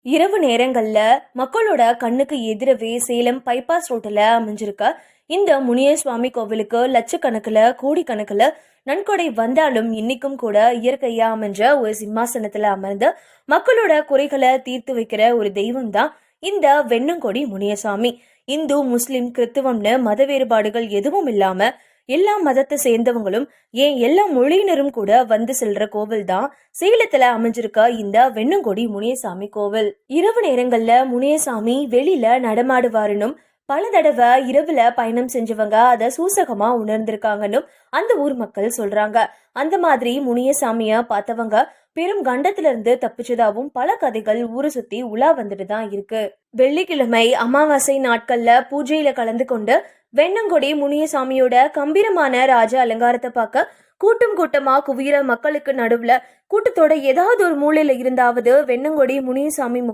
இரவு நேரங்கள்ல மக்களோட கண்ணுக்கு எதிரவே சேலம் பைபாஸ் ரோட்ல அமைஞ்சிருக்க இந்த முனியசுவாமி கோவிலுக்கு லட்சக்கணக்கில் கோடிக்கணக்கில் நன்கொடை வந்தாலும் இன்னைக்கும் கூட இயற்கையா அமைஞ்ச ஒரு சிம்மாசனத்துல அமர்ந்து மக்களோட குறைகளை தீர்த்து வைக்கிற ஒரு தெய்வம் தான் இந்த வெண்ணங்கொடி முனியசாமி. இந்து முஸ்லிம் கிறித்துவம்னு மத வேறுபாடுகள் எதுவும் இல்லாம எல்லா மதத்தை சேர்ந்தவங்களும் ஏன் எல்லா மொழியினரும் கூட வந்து செல்ற கோவில் தான் சேலத்துல அமைஞ்சிருக்க இந்த வெண்ணங்கொடி முனியசாமி கோவில். இரவு நேரங்கள்ல முனியசாமி வெளியில நடமாடுவாருன்னு பல தடவை இரவுல பயணம் செஞ்சவங்க அதை சூசகமா உணர்ந்திருக்காங்கன்னு அந்த ஊர் மக்கள் சொல்றாங்க. அந்த மாதிரி முனியசாமிய பார்த்தவங்க பெரும் கண்டத்துல இருந்து தப்பிச்சதாவும் பல கதைகள் ஊரை சுத்தி உலா வந்துட்டு தான் இருக்கு. வெள்ளிக்கிழமை அமாவாசை நாட்கள்ல பூஜையில கலந்து கொண்டு வெண்ணங்கொடி முனியசாமியோட கம்பீரமான ராஜ அலங்காரத்தை பார்க்க கூட்டம் கூட்டமா குவியிற மக்களுக்கு நடுவுல கூட்டத்தோட ஏதாவது ஒரு மூலையில இருந்தாவது வெண்ணங்கொடி முனியசாமி